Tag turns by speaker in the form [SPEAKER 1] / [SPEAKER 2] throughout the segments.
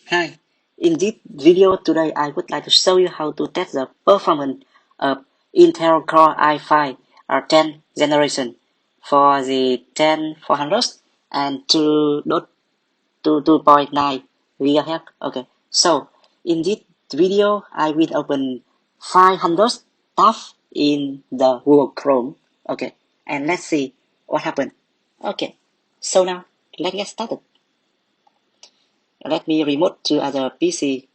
[SPEAKER 1] Hi, in this video today I would like to show you how to test the performance of Intel Core i5 10th generation for the 10400 and 2.9 GHz. Okay, so in this video I will open 500 tabs in the Google Chrome. Okay, and let's see what happened. Okay, so now let's get started. Let me remote to other PC,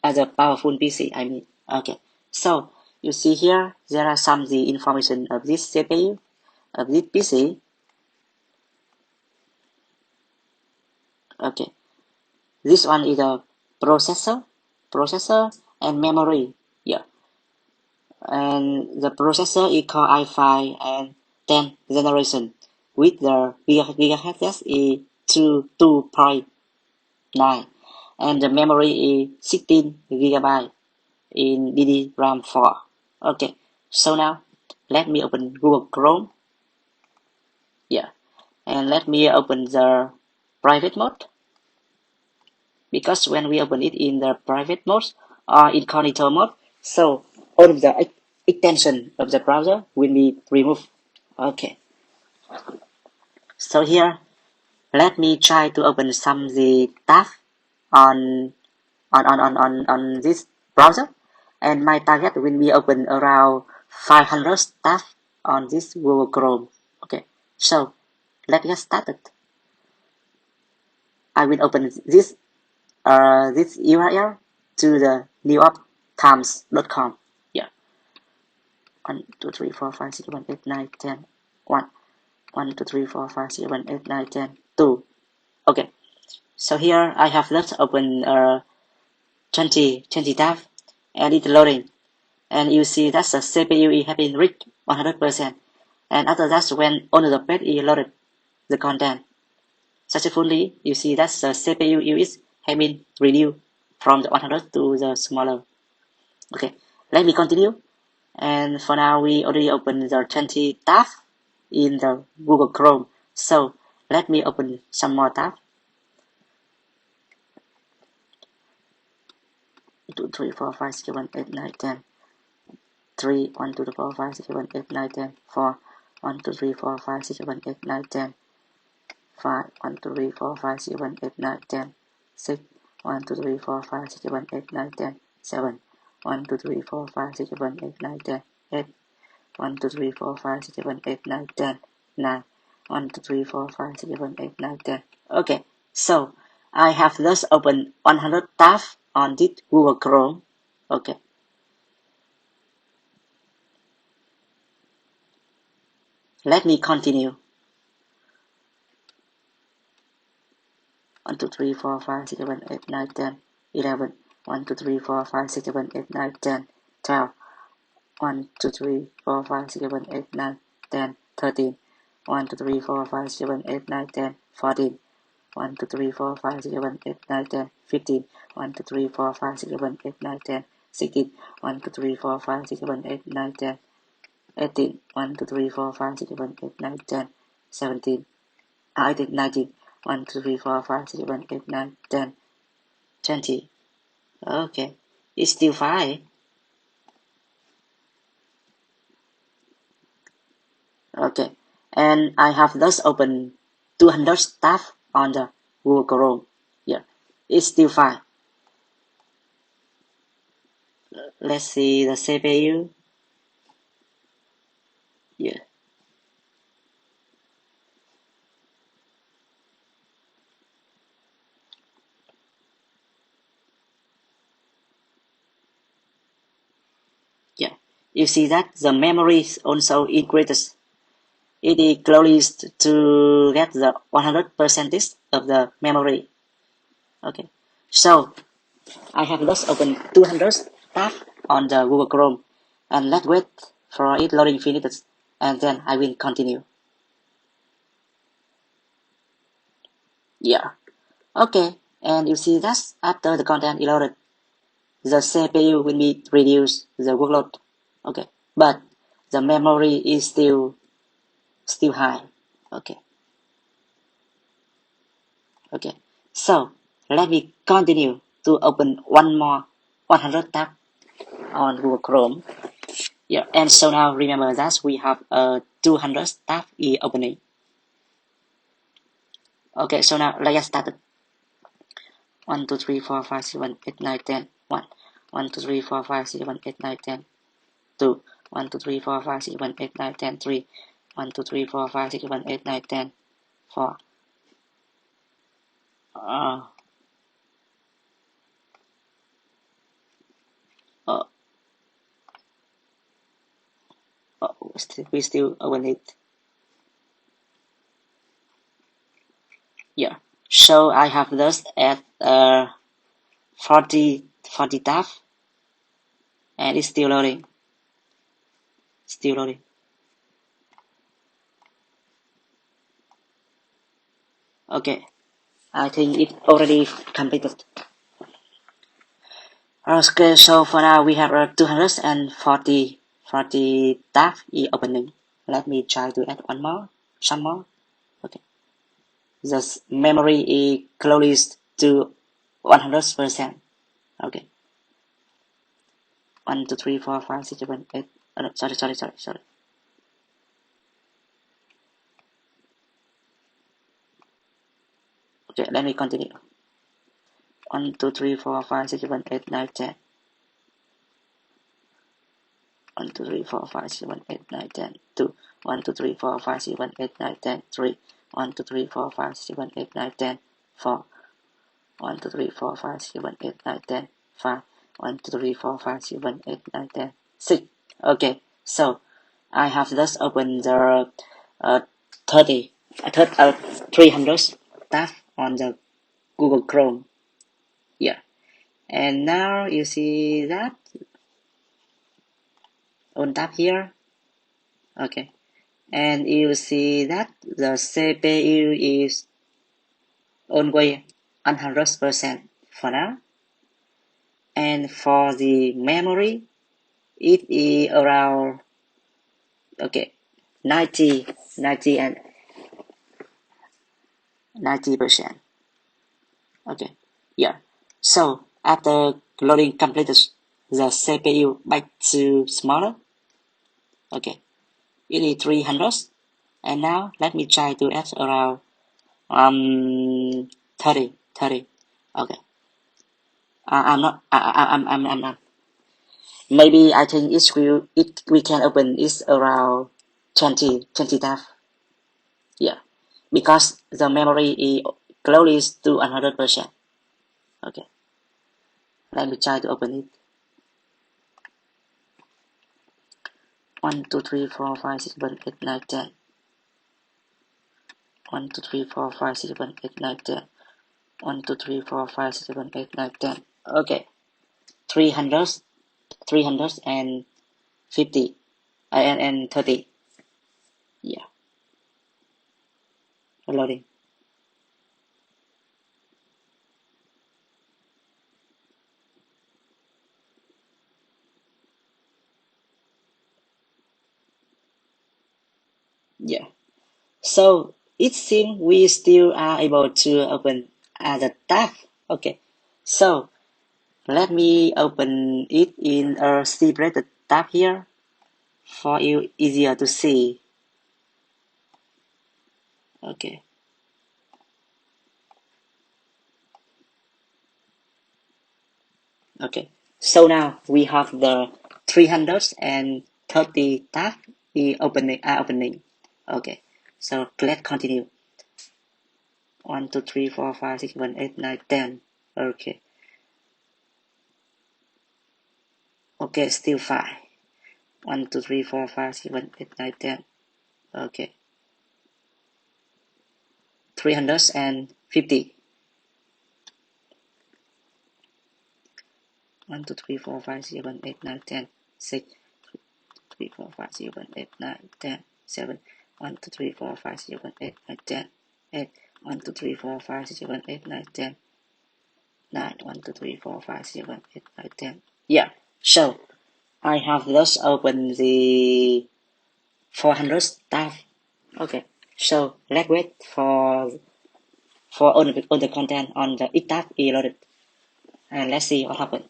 [SPEAKER 1] other powerful PC, I mean. Okay, so you see here, there are some the information of this CPU, of this PC. Okay, this one is a processor and memory. Yeah, and the processor is called i5 and 10th generation with the gigahertz is 2.9 and the memory is 16 gigabyte in DD-RAM4. Okay, so now let me open Google Chrome. Yeah, and let me open the private mode, because when we open it in the private mode or incognito mode, so all of the extension of the browser will be removed. Okay, so here let me try to open some the tab on this browser, and my target will be open around 500 tabs on this Google Chrome. Okay, so let's get started. I will open this this URL to the newyorktimes.com. Yeah, 1 2 3 4 5 6 7 8 9 10 1 1 2 3 4 5 6 7 8 9 10 2. Okay, so here I have left open 20 tabs and it's loading, and you see that the CPU is having reached 100%, and after that when on the page is loaded the content successfully, you see that the CPU is having reduced from the 100 to the smaller. Okay, let me continue, and for now we already opened the 20 tabs in the Google Chrome, so let me open some more tabs. 2 3 4 5 6 7 8 9 10 3 1 2 4 5 6 7 8 9 10 4 1 2 3 4 5 6 7 8 9 10 5 1 2 3 4 5 6 7 8 9 10 6 1 2 3 4 5 6 7 8 9 10 7 1 2 3 4 5 6 7 8 9 10 8 1 2 3 4 5 6 7 8 9 10 9 1 2 3 4 5 6 7 8 9 10. Okay, so I have just opened 100 tabs on this Google Chrome. Okay, let me continue. 1 2 3 4 5 6 7 8 9 10 11 1 2 3 4 5 6 7 8 9 10 12 1 2 3 4 5 6 7 8 9 10 13 1 2 3 4 5 6 7 8 9 10 14 1 2 3 4 5 6 7 8 9 10 15 1 2 3 4 5 6 7 8 9 10 16 1 2 3 4 5 6 7 8 9 10 18 1 2 3 4 5 6 7 8 9 10 17 18 19 1 2 3 4 5 6 7 8 9 10 20. Okay, it's still fine. Okay, and I have just opened 200 tabs on the Google Chrome. Yeah, it's still fine. Let's see the CPU. Yeah. Yeah, you see that the memory also increases. It is close to get the 100% of the memory. Okay, so I have just opened 200 tabs on the Google Chrome, and let's wait for it loading finishes, and then I will continue. Yeah, okay, and you see that after the content is loaded, the CPU will be reduced the workload. Okay, but the memory is still high. Okay, so let me continue to open one more 100 tab on Google Chrome. Yeah, and so now remember that we have a 200 tab is opening. Okay, so now let's get started. 1, 2, 3, 4, 5, 6, 7, 8, 9, 10. 1, 1, 2, 3, 4, 5, 6, 7, 8, 9, 10. 2, 1, 2, 3, 4, 5, 6, 7, 8, 9, 10. 3, 1, 2, 3, 4, 5, 6, 7, 8, 9, 10. 4. Uh, uh, we still open it. Yeah. So I have this at 40 tab, and it's still loading. Still loading. Okay. I think it already completed. Okay, so for now we have 240 tab is opening. Let me try to add some more. Okay. The memory is close to 100%. Okay. 1, 2, 3, 4, 5, 6, 7, 8. Oh, no, sorry. Okay, let me continue. 1, 2, 3, 4, 5, 6, 7, 8, 9, 10. 1, 2, 3, 4, 5, 6, 7, 8, 9, 10. 2, 1, 2, 3, 4, 5, 6, 7, 8, 9, 10. 3, 1, 2, 3, 4, 5, 6, 7, 8, 9, 10. 4, 1, 2, 3, 4, 5, 6, 7, 8, 9, 10. 5, 1, 2, 3, 4, 5, 6, 7, 8, 9, 10. 6. Okay, so I have just opened the 300 tab on the Google Chrome. Yeah, and now you see that on tab here. Okay, and you see that the CPU is always 100% for now, and for the memory it is around 90 and 90%. Okay, yeah. So after loading completed, the CPU back to smaller. Okay, it is 300, and now let me try to add around 30. Okay, I'm not. I'm not. Maybe I think we can open is around 20 tab. Yeah, because the memory is close to 100%. Okay, let me try to open it. 1, 2, 3, 4, 5, 6, 7, 8, 9, 10. 1, 2, 3, 4, 5, 6, 7, 8, 9, 10. 1, 2, 3, 4, 5, 6, 7, 8, 9, 10. Okay, 300 and 50 and 30. Yeah, loading. Yeah, so it seems we still are able to open the tab. Okay, so let me open it in a separated tab here for you easier to see. Okay. Okay, so now we have the 330 tab opening. Okay, so let's continue. 1, 2, 3, 4, 5, 6, 7, 8, 9, 10. Okay. Okay, still 5. 1, 2, 3, 4, 5, 6, 7, 8, 9, 10. Okay. 350. 1, 2, 3, 4, 5, 6, 7, 8, 9, 10. 6, 3, 4, 5, 6, 7, 8, 9, 10. 7, 1, 2, 3, 4, 5, 6, 7, 8, 9, 10. 8, 1, 2, 3, 4, 5, 6, 7, 8, 9, 10. 9, 1, 2, 3, 4, 5, 6, 7, 8, 9, 10. Yeah, so I have just opened the 400 tab. Okay, so let's wait for for all the content on the each tab is loaded. And let's see what happened.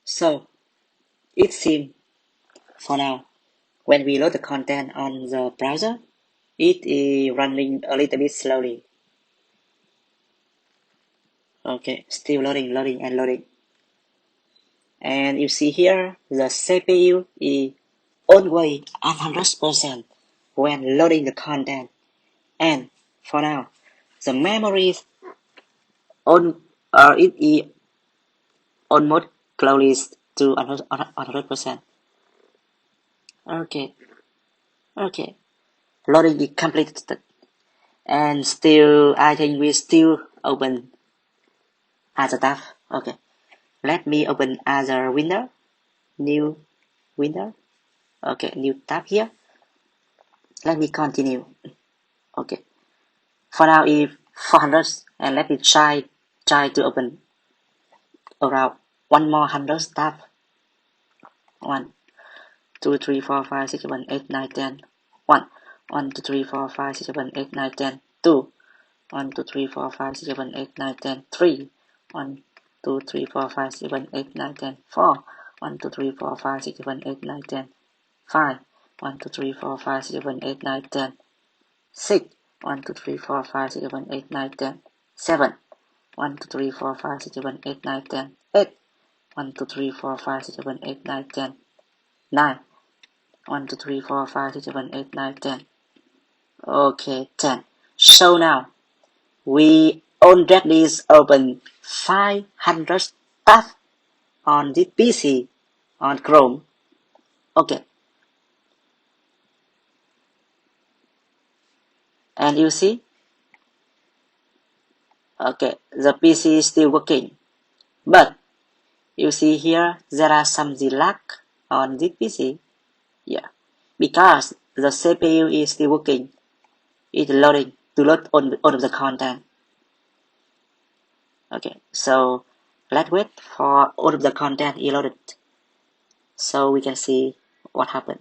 [SPEAKER 1] So it seems for now, when we load the content on the browser, it is running a little bit slowly. Okay, still loading, and loading. And you see here, the CPU is always 100% when loading the content. And for now, the memory on it is almost close to 100%. Okay, loading is completed. And still, I think we still open other tab. Okay, let me open other window, new window. Okay, new tab here. Let me continue. Okay, for now is 400, and let me try to open around one more 100 tab. 1, 2, 3, 4, 5, 6, 7, 8, 9, 10. 1, 1, 2, 3, 4, 5, 6, 7, 8, 9, 10. 2, 1, 2, 3, 4, 5, 6, 7, 8, 9, 10. 3, 1, 2, 3, 4, 5, 6, 7, 8, 9, 10. 4, 1, 2, 3, 4, 5, 6, 7, 8, 9, 10. 5, 1, 2, 3, 4, 5, 6, 7, 8, 9, 10. 6, 1, 2, 3, 4, 5, 6, 7, 8, 9, 10. 7, 1, 2, 3, 4, 5, 6, 7, 8, 9, 10. 8, 1, 2, 3, 4, 5, 6, 7, 8, 9, 10. 9, 1, 2, 3, 4, 5, 6, 7, 8, 9, 10. Okay, 10. So now, we already open 500 tabs on this PC on Chrome. Okay. And you see? Okay, the PC is still working. But you see here, there are some lag on this PC. Yeah. Because the CPU is still working. It's loading to load all of the content. Okay, so let's wait for all of the content is loaded so we can see what happened.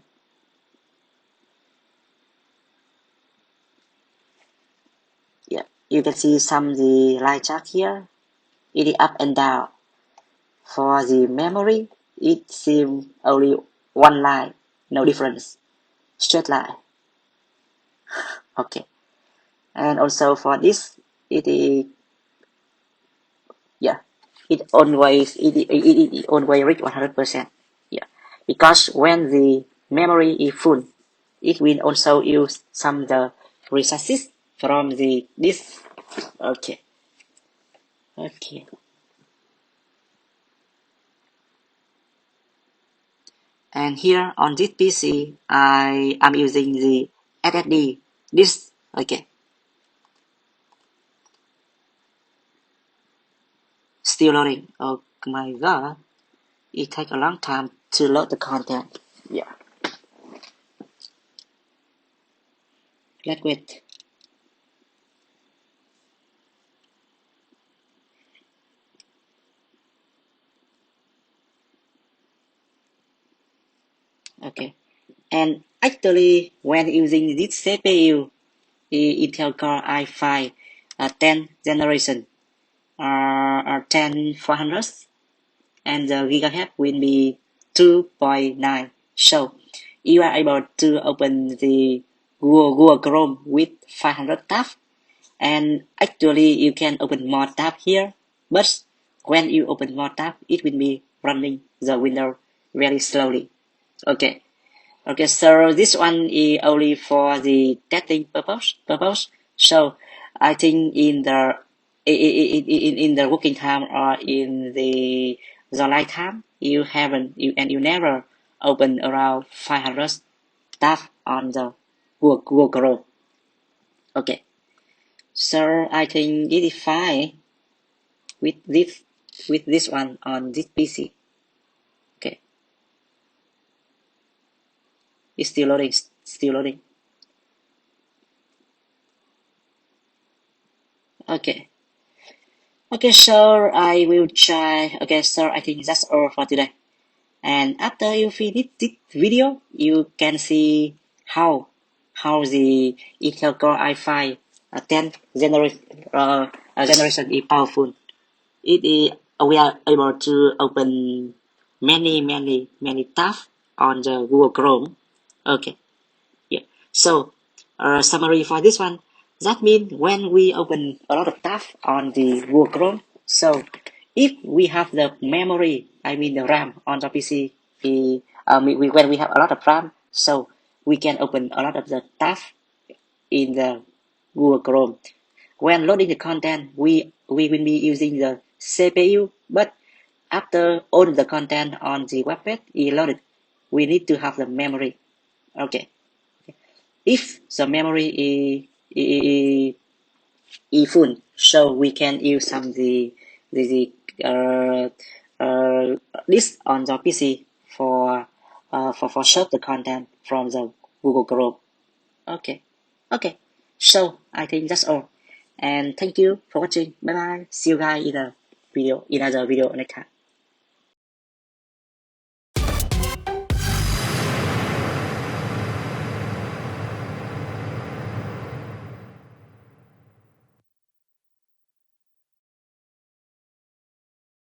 [SPEAKER 1] Yeah, you can see some the line chart here. It is up and down. For the memory, it seems only one line, no difference, straight line. Okay, and also for this, it is yeah, it always reach 100%. Yeah, because when the memory is full, it will also use some the resources from the disk. Okay. And here on this PC, I am using the SSD disk. Okay. Still loading. Oh my god. It takes a long time to load the content. Yeah. Let's wait. Okay. And actually, when using this CPU, Intel Core i5 10 generation 10400, and the gigahertz will be 2.9. So you are able to open the Google Chrome with 500 tabs, and actually you can open more tabs here, but when you open more tabs, it will be running the window very slowly. Okay. Okay, so this one is only for the testing purpose. So I think in the working time or in the light time, you never open around 500 tabs on the Google Chrome. Okay, so I think it is fine with this one on this PC. Okay, it's still loading. Okay. Okay, so I will try. Okay, so I think that's all for today. And after you finish this video, you can see how the Intel Core i5 10 generation is powerful. We are able to open many tabs on the Google Chrome. Okay, yeah. So summary for this one. That means when we open a lot of tabs on the Google Chrome, so if we have the memory, I mean the RAM on the PC, when we have a lot of RAM, so we can open a lot of the tabs in the Google Chrome. When loading the content, we will be using the CPU, but after all the content on the web page is loaded, we need to have the memory. Okay. If the memory is full, so we can use some the list on the PC for search the content from the Google Chrome. Okay, okay. So I think that's all, and thank you for watching. Bye bye. See you guys in another video next time.